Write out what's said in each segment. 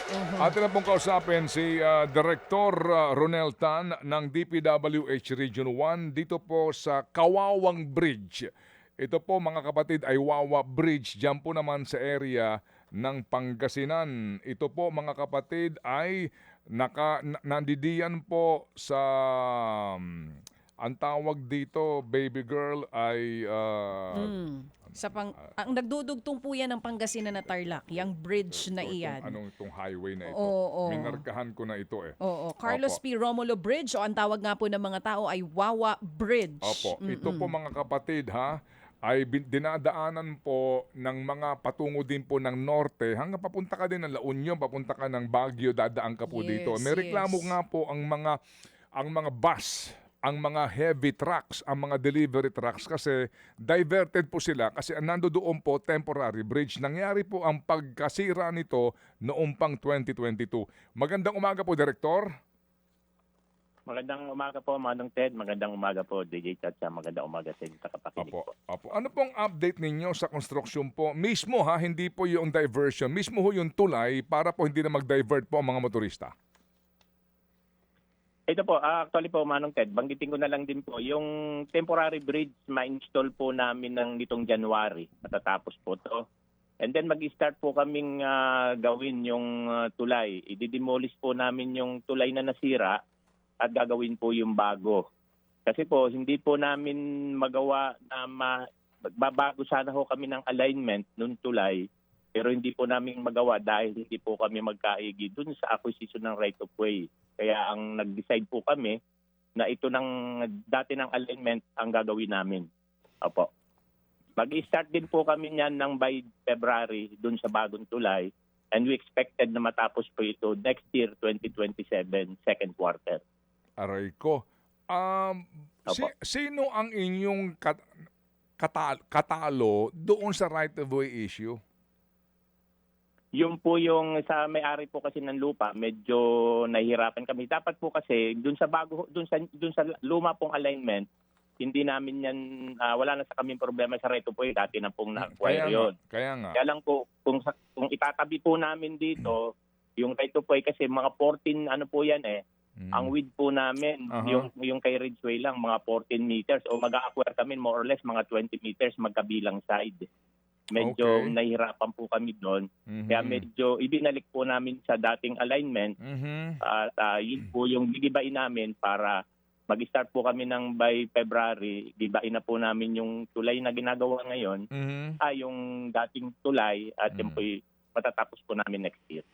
Mhm. Atin na pong kausapin si Director Ronel Tan ng DPWH Region 1 dito po sa Kawawang Bridge. Ito po mga kapatid ay Wawa Bridge dyan po naman sa area ng Pangasinan. Ito po mga kapatid ay nandidiyan po sa ang tawag dito baby girl ay Ang nagdudugtong po yan ng Pangasinan na Tarlac, yung bridge na iyan. itong highway na ito. Oo. Minarkahan ko na ito eh. Oo, Carlos Opo. P. Romulo Bridge o ang tawag nga po ng mga tao ay Wawa Bridge. Opo, ito po mga kapatid ha, ay dinadaanan po ng mga patungo din po ng norte hanggang papunta ka din ng La Union, papunta ka ng Baguio, dadaan ka po dito. Yes, May reklamo yes. nga po ang mga bus, ang mga heavy trucks, ang mga delivery trucks kasi diverted po sila kasi nandoon po temporary bridge. Nangyari po ang pagkasira nito noong pang 2022. Magandang umaga po, Direktor. Magandang umaga po, Manong Ted. Magandang umaga po, DJ Chacha. Magandang umaga sa inyo kapakinig Opo, po. opo. Ano pong update ninyo sa construction po? Mismo ha, hindi po yung diversion. Mismo ho yung tulay para po hindi na mag-divert po ang mga motorista. Ito po, actually po, Manong Ted, banggitin ko na lang din po, yung temporary bridge ma-install po namin ng nitong January. Matatapos po to. And then mag-start po kaming gawin yung tulay. I-demolish po namin yung tulay na nasira at gagawin po yung bago. Kasi po, hindi po namin magawa na magbabago sana ho kami ng alignment nung tulay, pero hindi po namin magawa dahil hindi po kami magkaigi dun sa acquisition ng right of way. Kaya ang nag-decide po kami na ito ng dati ng alignment ang gagawin namin. Opo. Mag-start din po kami niyan ng by February dun sa bagong tulay, and we expected na matapos po ito next year, 2027, second quarter. Aray ko. Opo. Sino ang inyong katalo doon sa right of way issue? Yung po yung sa may-ari po kasi ng lupa, medyo nahihirapan kami. Dapat po kasi dun sa luma pong alignment, hindi namin yan wala na sa kaming problema sa right of way, dati na pong na-acquire yon. Kaya nga. Kaya lang po kung itatabi po namin dito, yung right of way kasi mga 14 ano po yan eh. Ang width po namin, yung kay Ridgeway lang, mga 14 meters. O mag-a-acquire kami more or less mga 20 meters magkabilang side. Medyo Okay. nahihirapan po kami doon. Kaya medyo ibinalik po namin sa dating alignment. At yun po yung gigibain namin para mag-start po kami ng by February. Gibain na po namin yung tulay na ginagawa ngayon. Yung dating tulay at yun po matatapos po namin next year.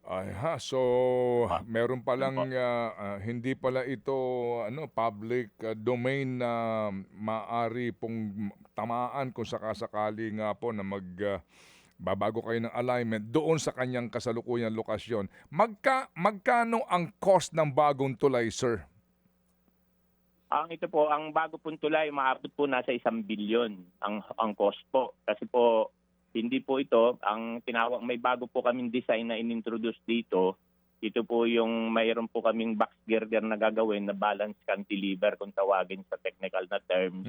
Ay ha, so meron palang hindi pala ito public domain na maari pong tamaan kung sakasakali nga po na babago kayo ng alignment doon sa kanyang kasalukuyang lokasyon. Magkano ang cost ng bagong tulay, sir? Ito po, ang bago pong tulay, maabot po nasa 1 billion ang cost po. Kasi po, hindi po ito, may bago po kaming design na inintroduce dito. Ito po yung mayroon po kaming box girder na gagawin na balance cantilever kung tawagin sa technical na terms.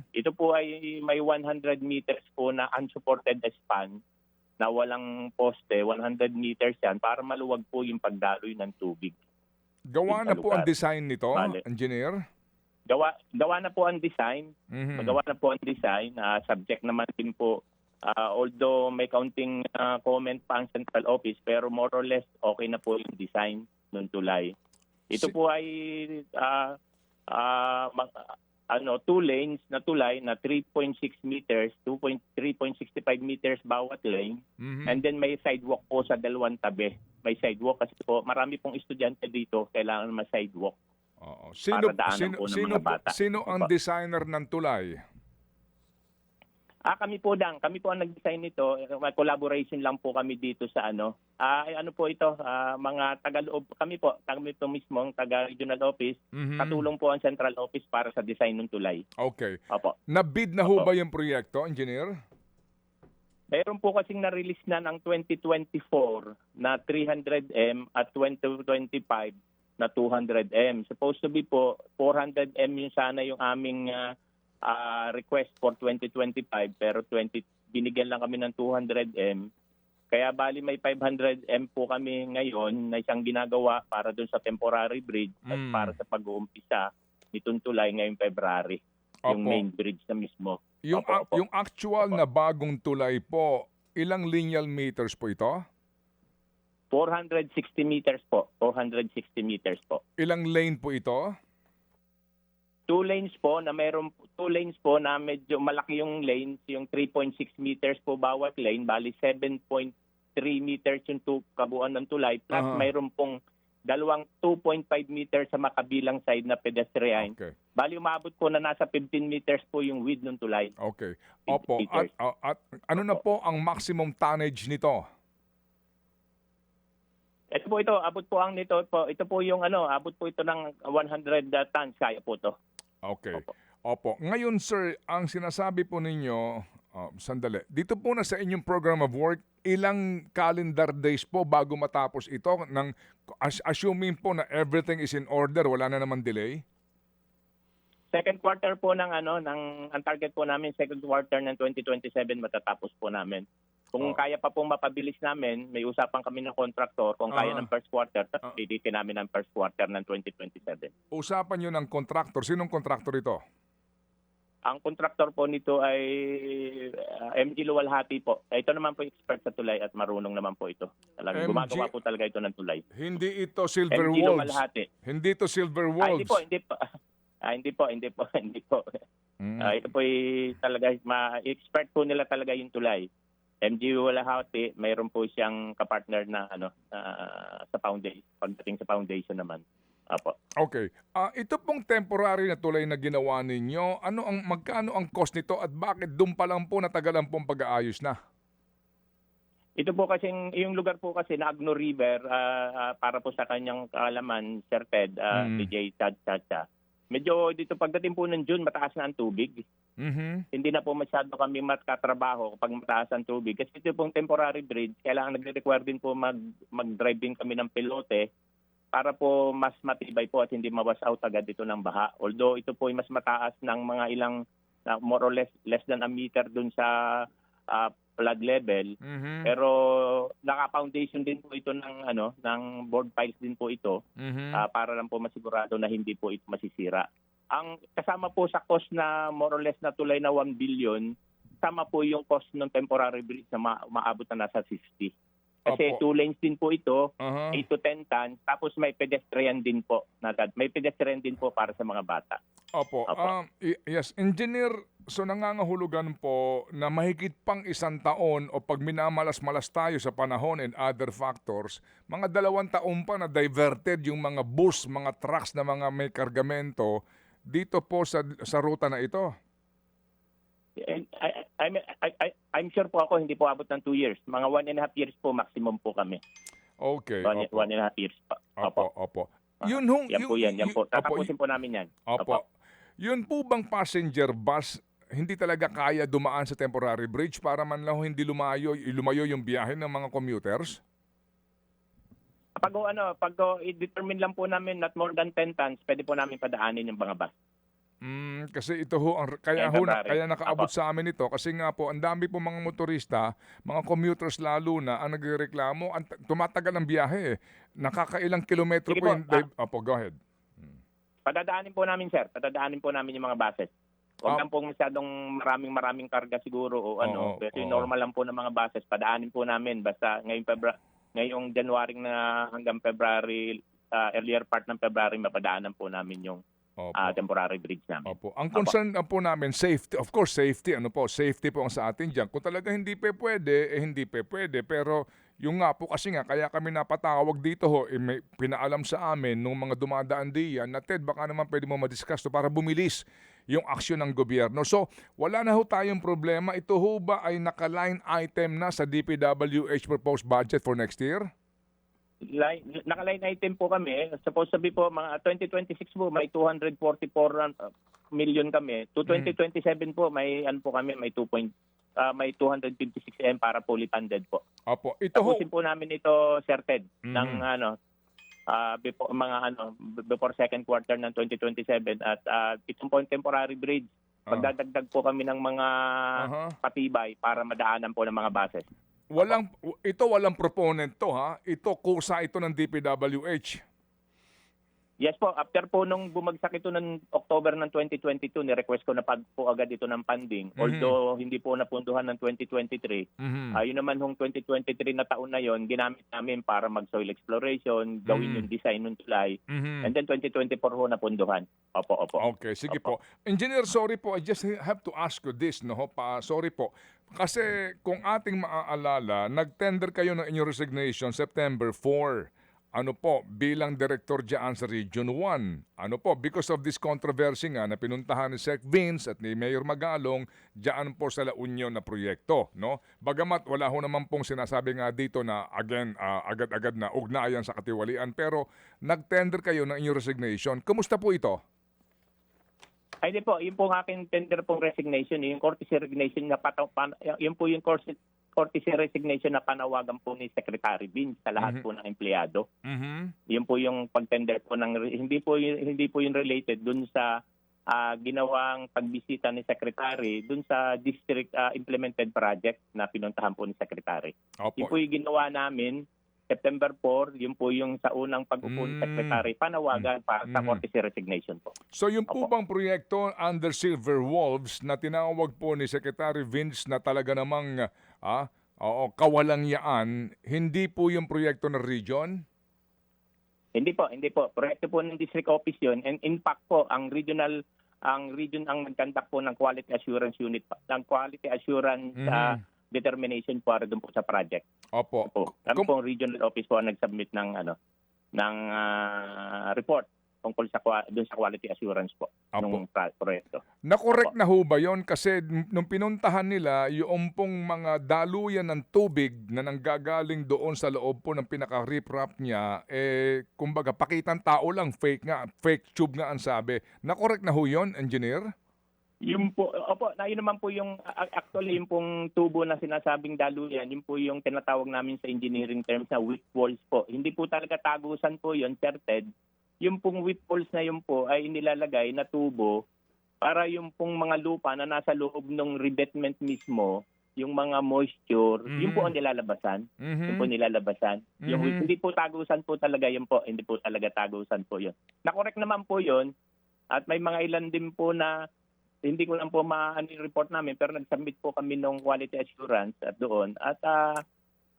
Ito po ay may 100 meters po na unsupported span na walang poste, 100 meters yan para maluwag po yung pagdaloy ng tubig. Gawa na po ang design nito, Bale. engineer? Gawa na po ang design. Magawa na po ang design. Subject naman din po. Although may counting comment pa ang central office, pero more or less okay na po yung design ng tulay. Ito po ay 2 lanes na tulay na 3.6 meters, 3.65 meters bawat lane. And then may sidewalk po sa dalawang tabi. May sidewalk kasi po marami pong estudyante dito, kailangan may sidewalk. Oo. Para daanan po ng mga bata. Sino ang designer ng tulay? Kami po ang nag-design nito. Collaboration lang po kami dito sa ano po ito, mga taga-loob kami po mismo ang taga-regional office. Katulong po ang central office para sa design ng tulay. Okay. Opo. Nabid na ho ba yung proyekto, engineer? Mayroon po kasing na-release na ng 2024 na 300M at 2025 na 200M. Supposed to be po 400M yung sana yung aming request for 2025 pero binigyan lang kami ng 200M Kaya bali may 500M po kami ngayon na isang ginagawa para doon sa temporary bridge at para sa pag-uumpisa nitong tulay ngayong February. Yung Opo. main bridge na mismo. Yung, Opo, opo. yung actual na bagong tulay po, ilang lineal meters po ito? 460 meters po. 460 meters po. Ilang lane po ito? 2 lanes po na medyo malaki yung lanes, yung 3.6 meters po bawat lane, bali 7.3 meters yung kabuuan ng tulay, plus mayroon pong dalawang 2.5 meters sa makabilang side na pedestrian. Okay. Bali umabot po na nasa 15 meters po yung width ng tulay. Okay. Opo. At ano na po ang maximum tonnage nito? Abot po yung abot po ito ng 100 tons, kaya po to. Okay. Opo. Opo. Ngayon, sir, ang sinasabi po ninyo, sandali, dito po na sa inyong program of work, ilang calendar days po bago matapos ito? Assuming po na everything is in order, wala na naman delay? Second quarter po ang target po namin, second quarter ng 2027 matatapos po namin. Kung kaya pa pong mapabilis namin, may usapan kami ng contractor. Kung kaya ng first quarter, tapos piditin namin ng first quarter ng 2027. Usapan nyo ng contractor. Sinong contractor ito? Ang contractor po nito ay MG Luwalhati po. Ito naman po expert sa tulay at marunong naman po ito. Talagang gumagawa po talaga ito ng tulay. Hindi ito Silver MG Wolves. Luwalhati. Hindi ito Silver Wolves. Hindi po. Ito po talaga expert po nila talaga yung tulay. MG Luwalhati, mayroon po siyang kapartner na sa foundation, pagdating sa foundation naman. Apo. Okay. Ito pong temporary na tulay na ginawa ninyo, magkano ang cost nito at bakit doon pa lang po natagalan pong pag-aayos na? Ito po kasi, yung lugar po kasi na Agno River, para po sa kanyang kaalaman, Sir Ted, DJ Chacha. Medyo dito pagdating po ng June, mataas na ang tubig. Mm-hmm. Hindi na po masyado kami makatrabaho kapag mataas ang tubig. Kasi ito pong temporary bridge, kailangan nagre-require din po mag-drive din kami ng pilote para po mas matibay po at hindi mawas out agad dito ng baha. Although ito po ay mas mataas ng mga ilang, more or less than a meter dun sa flood level. Mm-hmm. Pero naka-foundation din po ito ng board piles din po ito para lang po masigurado na hindi po ito masisira. Ang kasama po sa cost na more or less na tulay na 1 billion, kasama po yung cost ng temporary bridge na maabot na nasa 50. Kasi Opo. 2 lanes din po ito, 8 Uh-huh. to 10 tons, tapos may pedestrian din po. May pedestrian din po para sa mga bata. Opo. Opo. Yes, engineer, so nangangahulugan po na mahigit pang 1 taon o pag minamalas-malas tayo sa panahon and other factors, mga 2 taon pa na diverted yung mga bus, mga trucks na mga may kargamento dito po sa ruta na ito. I'm sure po ako hindi po abot ng 2 years. Mga 1.5 years po maximum po kami. Okay. 1.5 years pa. Opo. Yun hong, Yan po. Tatapusin po namin yan. Opo. Yun po bang passenger bus hindi talaga kaya dumaan sa temporary bridge para man lang hindi lumayo yung biyahe ng mga commuters? Pag i-determine lang po namin not more than 10 tons, pwede po namin padaanin yung mga bus. Kasi ito ho, kaya nakaabot sa amin ito kasi nga po, ang dami po mga motorista, mga commuters lalo na, ang nagrereklamo, tumatagal ang biyahe eh. Nakakailang kilometro Sige po po, yung... Opo, go ahead. Padadaanin po namin, sir. Padadaanin po namin yung mga buses. Huwag lang po masyadong maraming karga siguro o Kasi normal lang po ng mga buses. Padaanin po namin. Basta ngayong January na hanggang February, earlier part ng February, mapadaanan po namin yung temporary bridge namin. Opo. Ang concern po namin, safety. Of course, safety. Safety po ang sa atin dyan. Kung talaga hindi pa pwede, hindi pa pwede. Pero yung nga po kasi nga, kaya kami napatawag dito ho, may pinaalam sa amin nung mga dumadaan diyan na Ted, baka naman pwede mo madiscuss to para bumilis yung aksyon ng gobyerno. So, wala na ho tayong problema. Ito ho ba ay naka-line item na sa DPWH proposed budget for next year? Naka-line item po kami. Supposed to be po, mga 2026 po, may 244 million kami. To 2027 po, may may 256 M para fully funded po. Opo. Ito ho. Tapusin po namin ito, Sir Ted, ng before second quarter ng 2027 at itong po temporary bridge. Magdadagdag po kami ng mga patibay para madaanan po ng mga buses. walang proponent to ha. Ito kusa ito ng DPWH. Yes po, after po nung bumagsak ito ng October ng 2022, ni-request ko na po agad ito ng funding. Although hindi po napunduhan ng 2023, yun naman hong 2023 na taon na yon, ginamit namin para mag-soil exploration, gawin yung design ng tulay. And then 2024 ho napunduhan. Opo. Okay, sige po. Engineer, sorry po, I just have to ask you this, no? Sorry po. Kasi kung ating maaalala, nag-tender kayo ng inyong resignation September 4. Ano po, bilang director dyan sa Region 1. Ano po, because of this controversy nga na pinuntahan ni Sec Vince at ni Mayor Magalong dyan po sa La Union na proyekto. No? Bagamat wala ho naman pong sinasabi nga dito na again, agad-agad na ugnayan sa katiwalian. Pero nag-tender kayo ng inyong resignation. Kumusta po ito? Ay di po, yun po ang aking tender pong resignation, yung courtesy resignation na yun po yung courtesy resignation na panawagan po ni Secretary Vince sa lahat po ng empleyado. Yun po yung pag-tender po ng hindi po yung related dun sa ginawang pagbisita ni Secretary dun sa district implemented project na pinuntahan po ni Secretary. Yun po yung ginawa namin September 4, yun po yung sa unang pag-upo ni Secretary, panawagan para sa courtesy resignation po. So yung po bang proyekto under Silver Wolves na tinawag po ni Secretary Vince na talaga namang kawalangyaan, hindi po yung proyekto ng region? Hindi po. Proyekto po ng district office yun. And in fact po, ang region ang nag-conduct po ng quality assurance unit, ng quality assurance determination para doon po sa project. Opo. Kami po ang regional office po ang nag-submit ng report tungkol sa doon sa quality assurance po ng proyekto. Na-correct na ho ba yun? Kasi nung pinuntahan nila, yung pong mga daluyan ng tubig na nanggagaling doon sa loob po ng pinaka-riprap niya, kumbaga pakitang tao lang, fake tube nga ang sabi. Na-correct na ho yun, engineer? Yun po, yun naman po yung, actually yung pong tubo na sinasabing daluyan, yun po yung tinatawag namin sa engineering terms na weak walls po. Hindi po talaga tagusan po yun, Sir Ted. Yung pong weak walls na yun po ay inilalagay na tubo para yung pong mga lupa na nasa loob ng revetment mismo, yung mga moisture, yun po ang nilalabasan. Yun po nilalabasan. Yung hindi po tagusan po talaga yun po, hindi po talaga tagusan po yun. Na-correct naman po yun at may mga ilan din po na hindi ko lang po ma-report namin pero nag-submit po kami ng quality assurance at doon. At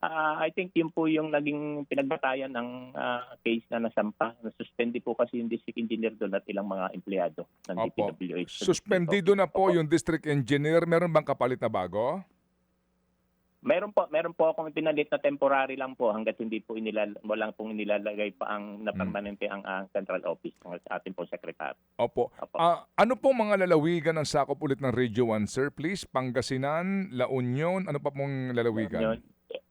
I think yun po yung naging pinagbatayan ng case na nasampa. Nasuspende po kasi yung district engineer doon at ilang mga empleyado ng DPWH. Suspendido na po yung district engineer. Meron bang kapalit na bago? Meron po akong pinalit na temporary lang po hangga't hindi po walang pong inilalagay pa ang na permanente ang central office ng ating po secretary. Opo. Ano po mga lalawigan ang sakop ulit ng Region 1, sir? Please, Pangasinan, La Union, ano pa pong lalawigan?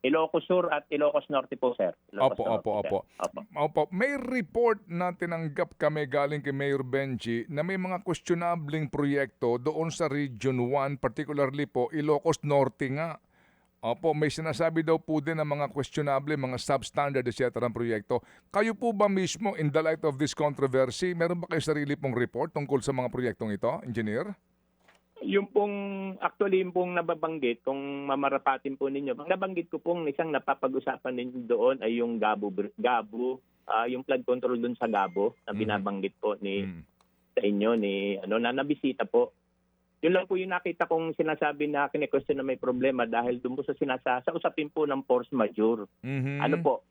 Ilocos Sur at Ilocos Norte po, sir. Opo. May report na tinanggap kami galing kay Mayor Benji na may mga questionabling proyekto doon sa Region 1, particularly po Ilocos Norte nga. Opo, may sinasabi daw po din ng mga questionable, mga substandard, etc. ang proyekto. Kayo po ba mismo, in the light of this controversy, meron ba kayo sarili pong report tungkol sa mga proyektong ito, engineer? Yung pong nababanggit, kung mamarapatin po ninyo, nabanggit ko pong isang napapag-usapan ninyo doon ay yung Gabo, yung flood control doon sa Gabo na binabanggit po sa inyo, na nabisita po. Yun lang po yung nakita kong sinasabi na kine-question na may problema dahil doon po sa usapin po ng force majeure. Ano po?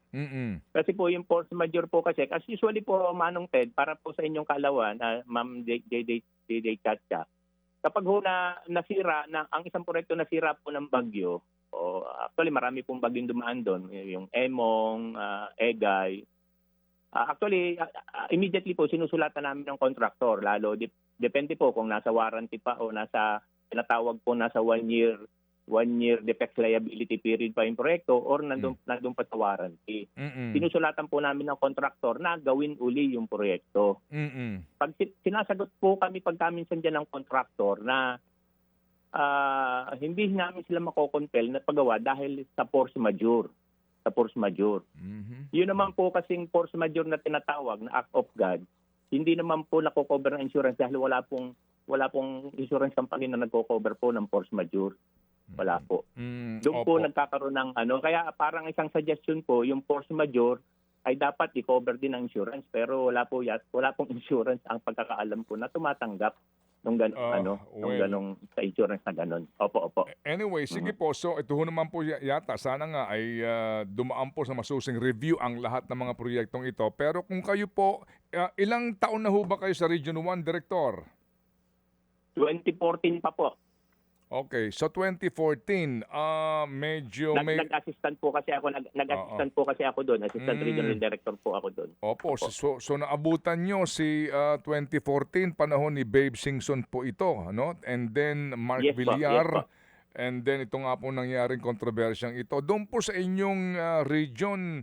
Kasi po yung force majeure po kasi, as usually po, Manong Ted, para po sa inyong kaalawan, Ma'am J.D. Chacha, kapag ho nasira, ang isang proyekto nasira po ng bagyo, actually marami pong bagyong dumaan doon, yung Emong, Egay, actually, immediately po sinusulatan namin ng contractor, lalo depende po kung nasa warranty pa o nasa tinatawag po nasa 1 year defect liability period pa yung proyekto or nandun pa sa warranty. Sinusulatan po namin ng contractor na gawin uli yung proyekto. Pag sinasagot po kami pagkaminsan dyan ng contractor na hindi namin sila makokompel na paggawa dahil sa force majeure. Yun naman po kasing force majeure na tinatawag na act of God, hindi naman po nako-cover ng insurance dahil wala pong insurance company na nagko-cover po ng force majeure. Wala po. Doon Opo. po nagkakaroon ng kaya parang isang suggestion po, yung force majeure ay dapat i-cover din ng insurance, pero wala pong insurance ang pagkakaalam ko na tumatanggap nung nung well, ganong sa insurance na ganon. Opo. Anyway, sige po. So ito ho naman po yata, sana nga ay dumaan po sa masusing review ang lahat ng mga proyektong ito. Pero kung kayo po, ilang taon na ho ba kayo sa Region 1, Director? 2014 pa po. Okay, so 2014, medyo may... Nag-assistant po kasi ako, nag-assistant po kasi ako doon. Assistant Regional Director po ako doon. Opo, so naabutan nyo si 2014, panahon ni Babe Singson po ito, ano? And then Mark Yes po, Villar, yes po. and then ito nga po nangyaring kontrobersyang ito. Doon po sa inyong region,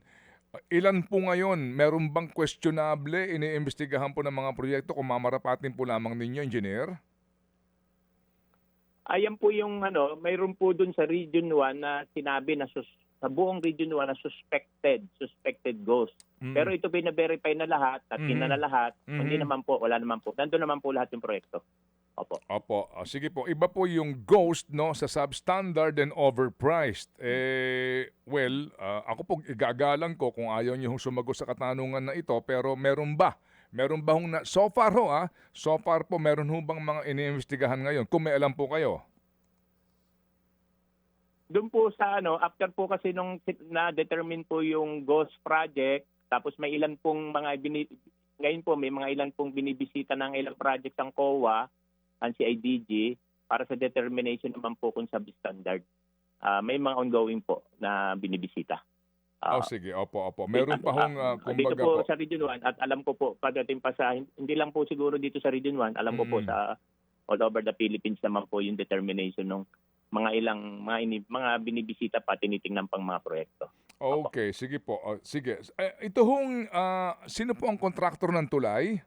ilan po ngayon? Meron bang questionable, iniimbestigahan po ng mga proyekto kung mamarapatin po lamang ninyo, Engineer? Ayan po yung mayroon po dun sa Region 1 na sinabi na sa buong Region 1 na suspected ghost. Pero ito bina-verify na lahat at na lahat. Hindi naman po, wala naman po. Nandun naman po lahat yung proyekto. Opo. Sige po. Iba po yung ghost, no, sa substandard and overpriced. Ako po igagalang ko kung ayaw niyo sumagot sa katanungan na ito, pero meron ba? Meron ba so far po meron ho bang mga iniimbestigahan ngayon kung may alam po kayo? Doon po sa after po kasi nung na-determine po yung ghost project, tapos may ilan pong ngayon po may mga ilan pong binibisita ng ilang projects ang COA, ang CIDG, para sa determination naman po kung substandard. May mga ongoing po na binibisita. Sige, opo. Meron pa hong dito kumbaga po po. sa Region 1 at alam ko po pagdating pa sa hindi lang po siguro dito sa Region 1, alam ko po sa all over the Philippines naman po yung determination ng mga binibisita pa, tinitingnan pang mga proyekto. Okay, sige po. Sige. Ito hong sino po ang kontraktor ng tulay?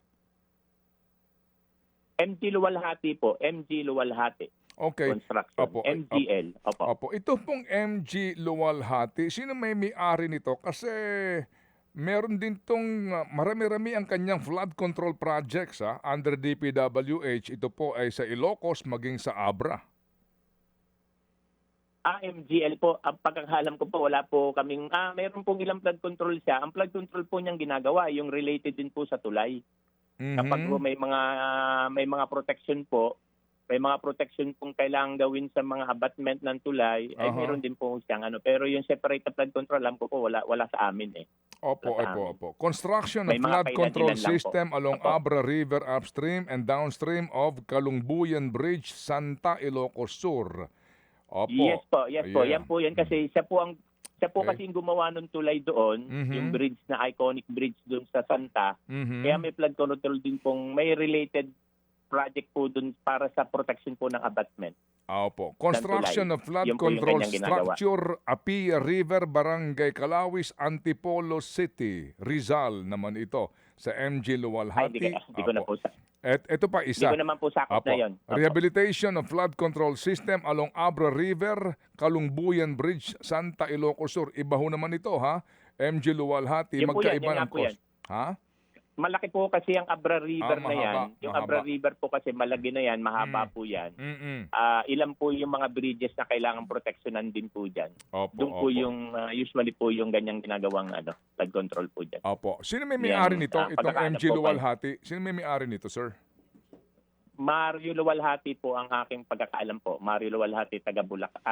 MG Luwalhati po, MG Luwalhati Okay. Construction, Opo. MGL. Opo. Ito pong MG Luwalhati, sino may-ari nito? Kasi meron din tong marami-rami ang kanyang flood control projects under DPWH. Ito po ay sa Ilocos maging sa Abra. MGL po, ang pagkakalam ko po, wala po kaming, meron pong ilang flood control siya. Ang flood control po niyang ginagawa, yung related din po sa tulay. Kapag po may mga protection po, may mga protection pong kailangan gawin sa mga abatment ng tulay, ay meron din po siyang pero yung separate flood control, alam ko po, wala sa amin eh. Opo. Construction of May mga flood control kailan-ilan lang system po. along Abra River upstream and downstream of Kalungbuyan Bridge, Santa Ilocos Sur. Opo. Yes po. Yeah. Yan po yan kasi siya po Okay. kasi yung gumawa ng tulay doon, yung bridge na iconic bridge doon sa Santa. Kaya may flood control din pong may related project po doon para sa protection po ng abatment. Opo. Construction of flood Yun po yung control kanyang ginagawa. structure, Apia River, Barangay Calawis, Antipolo City, Rizal naman ito sa MG Luwalhati. Hindi ko na po Ito pa isa. Hindi ko naman po sakop Opo. na yun. Opo. Rehabilitation of flood control system along Abra River, Kalungbuyan Bridge, Santa Ilocos Sur. Iba ho naman ito MG Luwalhati, Yun po yan, magkaiba yun nga ng po yan. cost. Ha? Malaki po kasi ang Abra River na yan. Yung mahaba. Abra River po kasi malaki na yan, mahaba po yan. Ilan po yung mga bridges na kailangan proteksyonan din po dyan. Doon po yung usually po yung ganyang ginagawang flood control po dyan. Opo. Sino may-ari nito? Itong pagkakaano MG po, Luwalhati. Sino may-ari nito, sir? Mario Luwalhati po ang aking pagkakaalam po. Mario Luwalhati, taga Bulacan.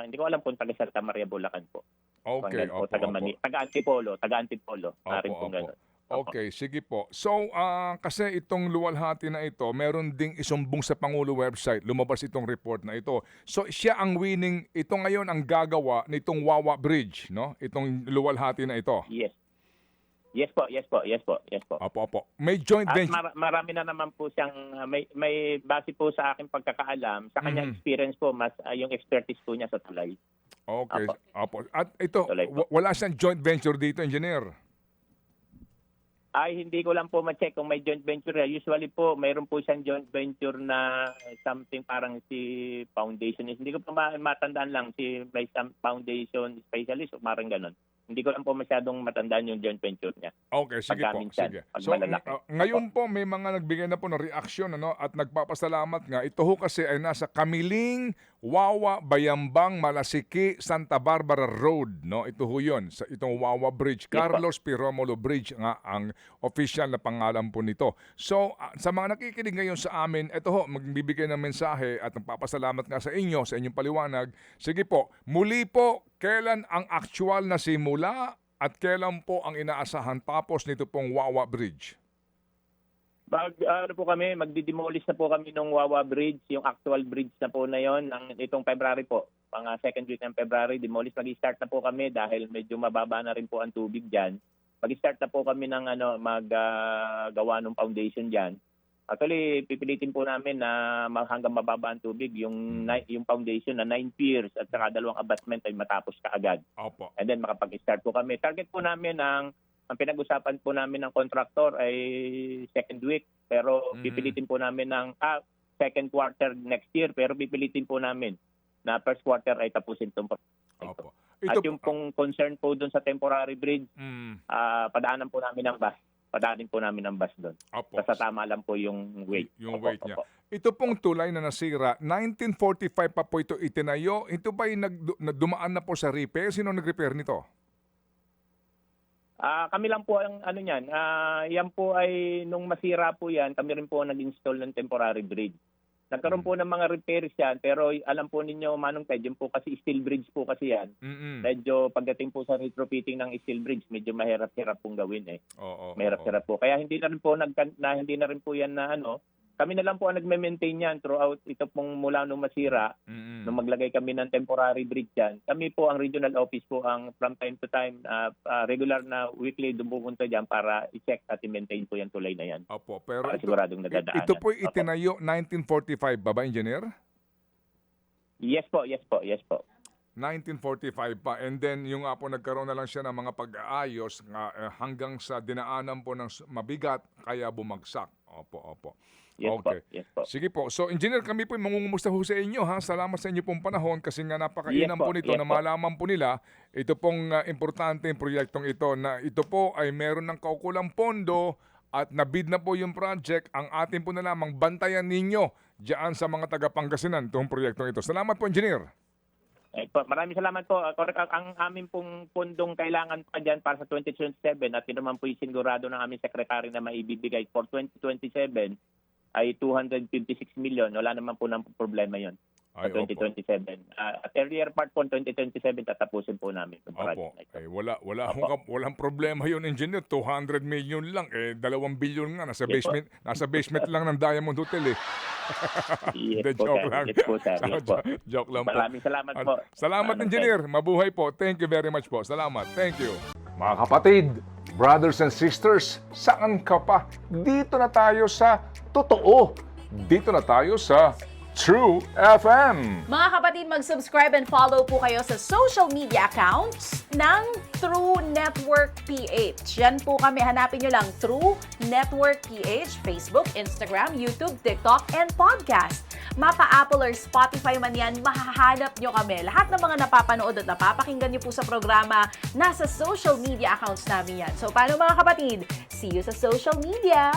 Hindi ko alam kung taga Santa Maria, Bulacan po. Okay, Po, opo. taga Antipolo. Maaaring po Opo. ganun. Okay, sige po. So, kasi itong Luwalhati na ito, meron ding isumbong sa Pangulo website, lumabas itong report na ito. So, siya ang winning, ito ngayon ang gagawa nitong Wawa Bridge, no? Itong Luwalhati na ito. Yes po. Opo. May joint At venture. marami na naman po siyang, may base po sa aking pagkakaalam, sa kanyang experience po, mas yung expertise po niya sa tulay. Okay, opo. At ito, Tuloy po. wala siyang joint venture dito, engineer. Ay, hindi ko lang po ma-check kung may joint venture. Usually po, mayroon po siyang joint venture na something parang si foundation. Hindi ko pa matandaan lang si may some foundation specialist o parang ganon. Hindi ko lang po masyadong matandaan yung joint venture niya. Okay, sige po. Pagkaminsan, Sige. pag So, malalaki. ngayon po may mga nagbigay na po ng reaksyon at nagpapasalamat nga. Ito ho kasi ay nasa Kamiling Wawa, Bayambang, Malasiki, Santa Barbara Road, no? Ito ho yun, sa itong Wawa Bridge. Carlos P. Romulo Bridge nga ang official na pangalan po nito. So, sa mga nakikinig ngayon sa amin, ito ho, magbibigay ng mensahe at nagpapasalamat nga sa inyo, sa inyong paliwanag. Sige po, muli po, kailan ang actual na simula at kailan po ang inaasahan tapos nito pong Wawa Bridge? Magdidemolish na po kami ng Wawa Bridge, yung actual bridge na po na yon ng itong February po. Pang second week ng February, mag-start na po kami dahil medyo mababa na rin po ang tubig diyan. Mag-start na po kami ng maggawa ng foundation diyan. Actually, pipilitin po namin na hanggang mababa ang tubig, yung foundation na 9 piers at saka 2 abutment ay matapos kaagad. Opo. And then makapag-start po kami. Target po namin ang pinag-usapan po namin ng contractor ay second week, pero pipilitin po namin ng second quarter next year, pero pipilitin po namin na first quarter ay tapusin itong proyekto. At yung pong concern po doon sa temporary bridge, padaanan po namin ng bus. Padaanin po namin ng bus doon. Basta tama lang po yung weight. Yung weight niya. Ito pong tulay na nasira, 1945 pa po ito itinayo. Ito ba'y dumaan na po sa repair? Sino nag-repair nito? Kami lang po ang niyan. Yan po ay nung masira po yan, kami rin po nag-install ng temporary bridge. Nagkaroon po ng mga repairs yan, pero alam po ninyo, Manong Ted, yung po kasi steel bridge po kasi yan. Medyo pagdating po sa retrofitting ng steel bridge, medyo mahirap-hirap pong gawin eh. Mahirap-hirap po. Kaya hindi na rin po yan na kami na lang po ang nagme-maintain yan throughout ito pong mula nung masira. Nung maglagay kami ng temporary bridge yan. Kami po ang regional office po ang from time to time, regular na weekly dumupunta dyan para i-check at i-maintain po yung tulay na yan. Opo, pero siguradong nadadaanan. ito po itinayo 1945 ba engineer? Yes po. 1945 pa, and then yung po nagkaroon na lang siya ng mga pag-aayos hanggang sa dinaanan po ng mabigat kaya bumagsak. Opo. Okay. Yes po. Sige po. So, engineer, kami po mangungumusta ho sa inyo. Salamat sa inyo pong panahon kasi nga napakainam po nito na malaman po nila ito pong importanteng proyektong ito na ito po ay meron ng kaukulang pondo at nabid na po yung project. Ang atin po na lamang bantayan ninyo diyan sa mga taga-Pangasinan itong proyektong ito. Salamat po, engineer. Maraming salamat po. Ang aming pong pundong kailangan pa dyan para sa 2027 at yun naman po yung sigurado ng aming sekretary na maibibigay for 2027 ay 256 million. Wala naman po ng problema yon sa 2027. At earlier part po, 2027, tatapusin po namin. Walang problema yun, engineer. 200 million lang. 2 billion nga. Nasa basement lang ng Diamond Hotel eh. Yes po, sir. Joke lang po. Maraming salamat po. Salamat, engineer. Mabuhay po. Thank you very much po. Salamat. Thank you. Mga kapatid, brothers and sisters, saan ka pa? Dito na tayo sa totoo. Dito na tayo sa True FM. Mga kapatid, mag-subscribe and follow po kayo sa social media accounts ng True Network PH. Yan po kami. Hanapin nyo lang True Network PH, Facebook, Instagram, YouTube, TikTok, and podcast. Mapa Apple or Spotify man yan, mahahanap nyo kami. Lahat ng mga napapanood at napapakinggan nyo po sa programa, nasa social media accounts namin yan. So, paano mga kapatid? See you sa social media!